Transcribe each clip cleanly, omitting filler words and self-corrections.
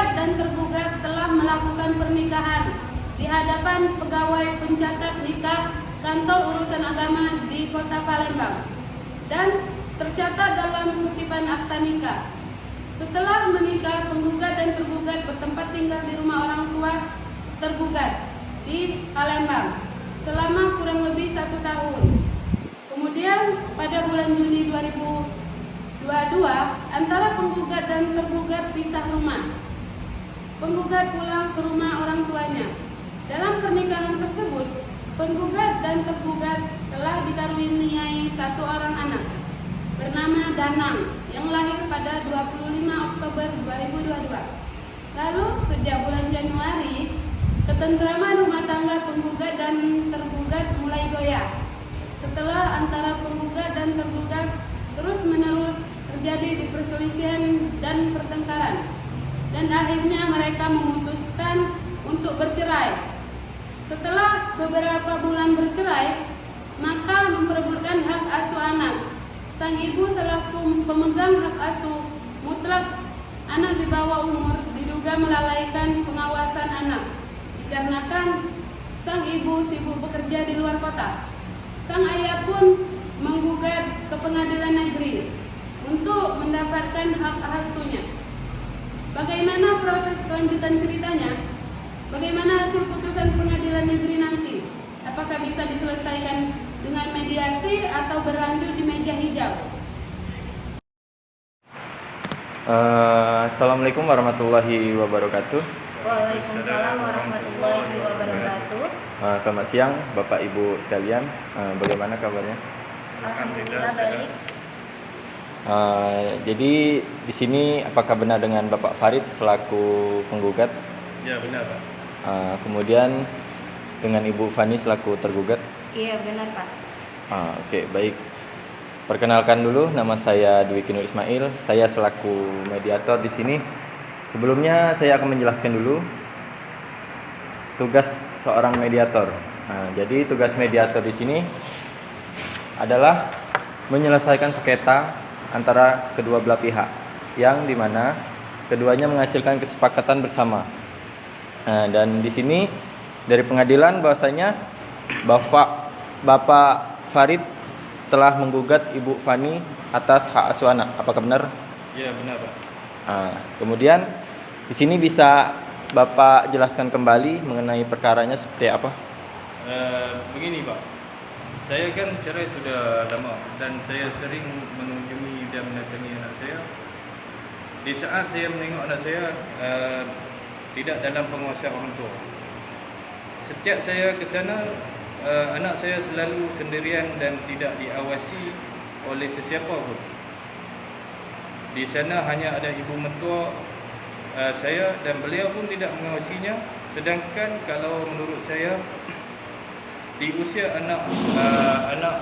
Penggugat dan tergugat telah melakukan pernikahan di hadapan pegawai pencatat nikah Kantor Urusan Agama di Kota Palembang dan tercatat dalam kutipan akta nikah. Setelah menikah, penggugat dan tergugat bertempat tinggal di rumah orang tua tergugat di Palembang selama kurang lebih 1 tahun. Kemudian pada bulan Juni 2022, antara penggugat dan tergugat pisah rumah. Penggugat pulang ke rumah orang tuanya. Dalam pernikahan tersebut, penggugat dan tergugat telah dikaruniai 1 orang anak bernama Danang yang lahir pada 25 Oktober 2022. Lalu sejak bulan Januari, ketentraman rumah tangga penggugat dan tergugat mulai goyah. Setelah antara penggugat dan tergugat terus-menerus terjadi di perselisihan dan pertengkaran, dan akhirnya mereka memutuskan untuk bercerai. Setelah beberapa bulan bercerai, maka memperebutkan hak asuh anak. Sang ibu selaku pemegang hak asuh mutlak anak di bawah umur diduga melalaikan pengawasan anak, dikarenakan sang ibu sibuk bekerja di luar kota. Sang ayah pun menggugat ke pengadilan negeri untuk mendapatkan hak asuhnya. Bagaimana proses kelanjutan ceritanya? Bagaimana hasil putusan pengadilan negeri nanti? Apakah bisa diselesaikan dengan mediasi atau berlanjut di meja hijau? Assalamualaikum warahmatullahi wabarakatuh. Waalaikumsalam warahmatullahi wabarakatuh. Selamat siang Bapak Ibu sekalian. Bagaimana kabarnya? Alhamdulillah baik. Jadi di sini apakah benar dengan Bapak Farid selaku penggugat? Ya, benar, Pak. Kemudian dengan Ibu Fani selaku tergugat? Iya benar Pak. Oke, baik. Perkenalkan dulu, nama saya Dwiki Nur Ismail. Saya selaku mediator di sini. Sebelumnya saya akan menjelaskan dulu tugas seorang mediator. Jadi tugas mediator di sini adalah menyelesaikan sengketa antara kedua belah pihak, yang dimana keduanya menghasilkan kesepakatan bersama. Dan di sini dari pengadilan bahwasanya Bapak Farid telah menggugat Ibu Fani atas hak asuh anak. Apakah benar? Ya, benar, Pak. Kemudian di sini bisa Bapak jelaskan kembali mengenai perkaranya seperti apa? Begini, Pak. Saya kan cerai sudah lama dan saya sering mengunjungi dan mendatangi anak saya. Di saat saya menengok anak saya tidak dalam penguasaan orang tua. Setiap saya ke sana, anak saya selalu sendirian dan tidak diawasi oleh sesiapa pun. Di sana hanya ada ibu mertua saya dan beliau pun tidak mengawasinya. Sedangkan kalau menurut saya di usia anak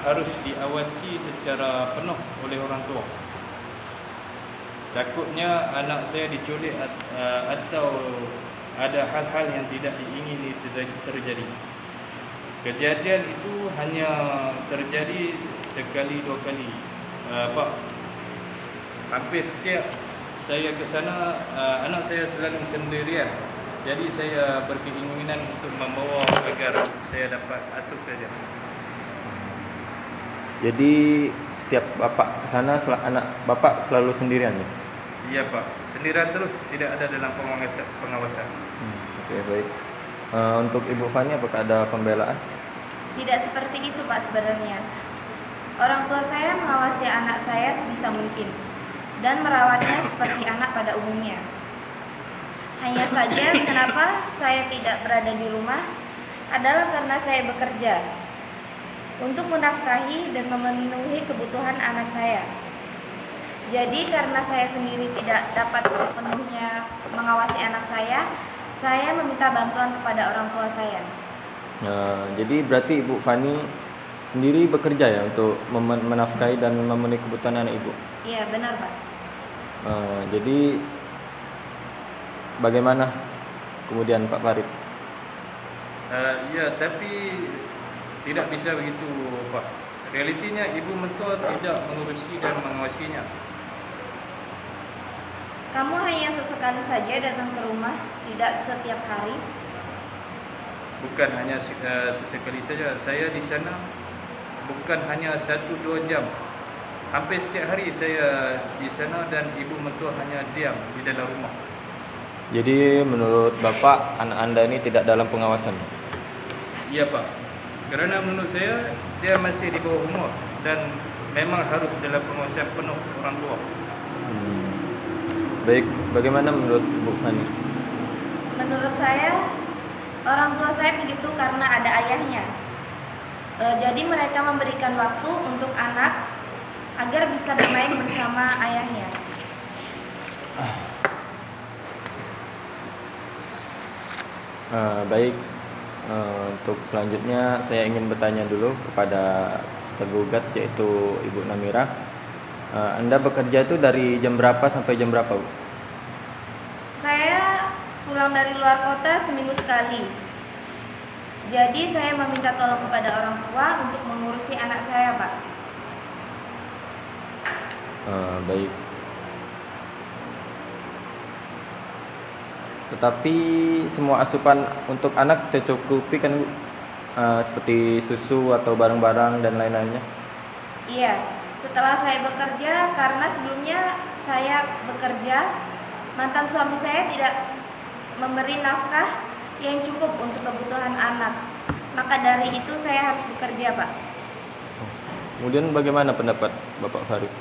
harus diawasi secara penuh oleh orang tua. Takutnya anak saya diculik atau ada hal-hal yang tidak diingini terjadi. Kejadian itu hanya terjadi sekali 2 kali, Pak. Hampir setiap saya ke sana, anak saya selalu sendirian. Jadi saya berkeinginan untuk membawa agar saya dapat asuh saja. Jadi setiap Bapak ke sana anak Bapak selalu sendirian ya? Iya, Pak. Sendirian terus, tidak ada dalam pengawasan. Oke, baik. Untuk Ibu Fani apakah ada pembelaan? Tidak seperti itu Pak sebenarnya. Orang tua saya mengawasi anak saya sebisa mungkin dan merawatnya seperti anak pada umumnya. Hanya saja kenapa saya tidak berada di rumah adalah karena saya bekerja untuk menafkahi dan memenuhi kebutuhan anak saya. Jadi karena saya sendiri tidak dapat sepenuhnya mengawasi anak saya meminta bantuan kepada orang tua saya. Jadi berarti Ibu Fani sendiri bekerja ya untuk menafkahi dan memenuhi kebutuhan anak Ibu? Iya benar Pak. Jadi bagaimana kemudian Pak Farid? Ya, tapi tidak bisa begitu, Pak. Realitinya ibu mentua tidak mengurusi dan mengawasinya. Kamu hanya sesekali saja datang ke rumah, tidak setiap hari. Bukan hanya sesekali saja. Saya di sana bukan hanya 1-2 jam. Hampir setiap hari saya di sana dan ibu mertua hanya diam di dalam rumah. Jadi menurut Bapak, anak Anda ini tidak dalam pengawasan? Iya Pak. Kerana menurut saya dia masih di bawah umur dan memang harus dalam pengawasan penuh orang tua. Baik, bagaimana menurut Bu Fani? Menurut saya, orang tua saya begitu karena ada ayahnya. Jadi mereka memberikan waktu untuk anak agar bisa bermain bersama ayahnya. Baik, untuk selanjutnya saya ingin bertanya dulu kepada tergugat yaitu Ibu Namira. Anda bekerja itu dari jam berapa sampai jam berapa, Bu? Saya pulang dari luar kota seminggu sekali. Jadi saya meminta tolong kepada orang tua untuk mengurusi anak saya, Pak. Baik. Tetapi semua asupan untuk anak tercukupi kan, Bu? Seperti susu atau barang-barang dan lain-lainnya. Iya, setelah saya bekerja, karena sebelumnya saya bekerja, mantan suami saya tidak memberi nafkah yang cukup untuk kebutuhan anak. Maka dari itu saya harus bekerja, Pak. Kemudian bagaimana pendapat Bapak Farid?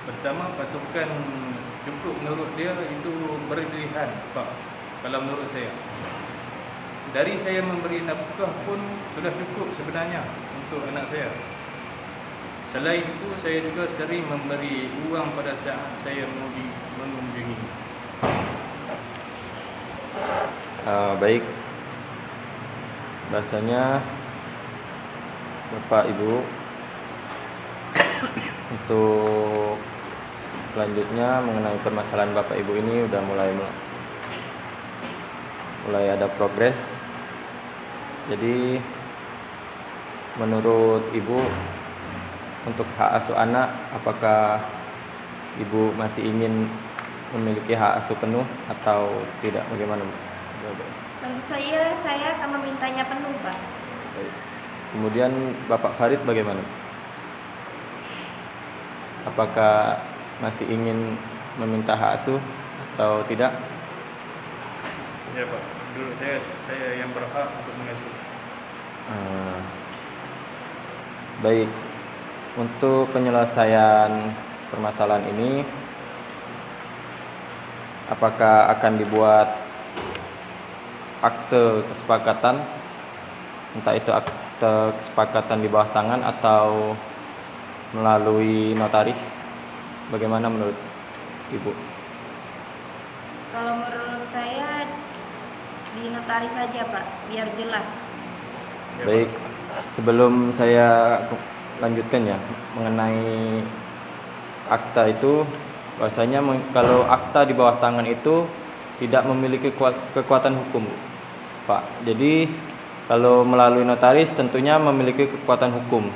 Pertama, patokan cukup menurut dia itu berlebihan, Pak. Kalau menurut saya, dari saya memberi nafkah pun sudah cukup sebenarnya untuk anak saya. Selain itu, saya juga sering memberi uang pada saat saya mengunjungi. Baik. Bahasanya Bapak Ibu, untuk selanjutnya mengenai permasalahan Bapak Ibu ini udah mulai ada progres. Jadi menurut Ibu, untuk hak asuh anak, apakah Ibu masih ingin memiliki hak asuh penuh atau tidak? Bagaimana, Bu? Tentu saja saya akan memintanya penuh, Pak. Baik. Kemudian Bapak Farid bagaimana? Apakah masih ingin meminta hak asuh atau tidak? Ya Pak, dulu saya yang berhak untuk mengasuh. Baik. Untuk penyelesaian permasalahan ini, apakah akan dibuat akte kesepakatan, entah itu akte kesepakatan di bawah tangan atau melalui notaris? Bagaimana menurut Ibu? Kalau menurut saya di notaris saja, Pak, biar jelas. Ya, Baik, sebelum saya lanjutkan ya mengenai akta itu, bahwasanya kalau akta di bawah tangan itu tidak memiliki kekuatan hukum, Pak. Jadi kalau melalui notaris tentunya memiliki kekuatan hukum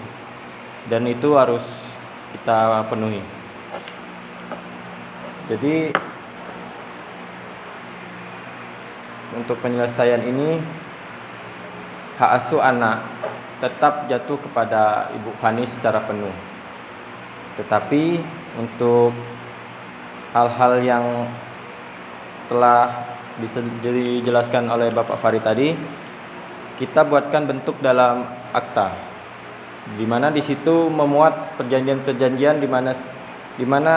dan itu harus kita penuhi. Jadi untuk penyelesaian ini, hak asuh anak tetap jatuh kepada Ibu Fani secara penuh. Tetapi untuk hal-hal yang telah dijelaskan oleh Bapak Farid tadi, kita buatkan bentuk dalam akta, di mana di situ memuat perjanjian-perjanjian di mana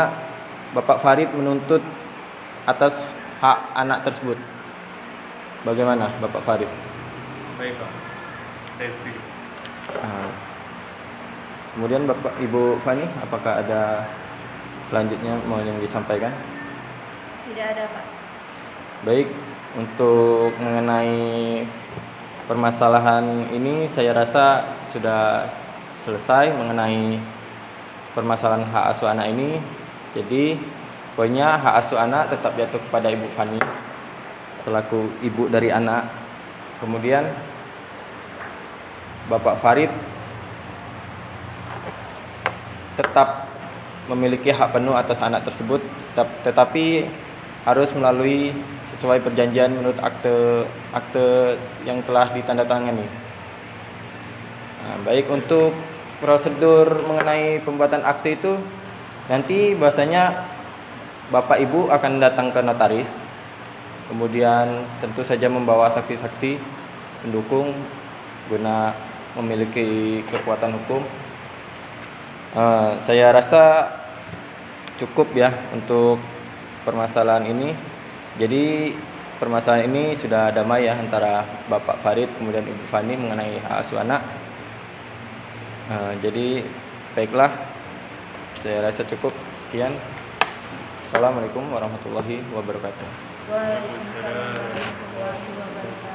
Bapak Farid menuntut atas hak anak tersebut. Bagaimana Bapak Farid? Baik Pak, saya setuju. Kemudian Bapak Ibu Fani, apakah ada selanjutnya mau yang disampaikan? Tidak ada, Pak. Baik, untuk mengenai permasalahan ini saya rasa sudah selesai mengenai permasalahan hak asuh anak ini. Jadi pokoknya hak asuh anak tetap jatuh kepada Ibu Fani selaku ibu dari anak. Kemudian Bapak Farid tetap memiliki hak penuh atas anak tersebut tetapi harus melalui sesuai perjanjian menurut akte yang telah ditandatangani. Nah, baik, untuk prosedur mengenai pembuatan akte itu nanti bahasanya Bapak Ibu akan datang ke notaris, kemudian tentu saja membawa saksi-saksi pendukung guna memiliki kekuatan hukum. Saya rasa cukup ya untuk permasalahan ini. Jadi permasalahan ini sudah damai ya antara Bapak Farid kemudian Ibu Fani mengenai hak asuh anak. Jadi baiklah, saya rasa cukup sekian. Assalamualaikum warahmatullahi wabarakatuh. Waalaikumsalam warahmatullahi wabarakatuh.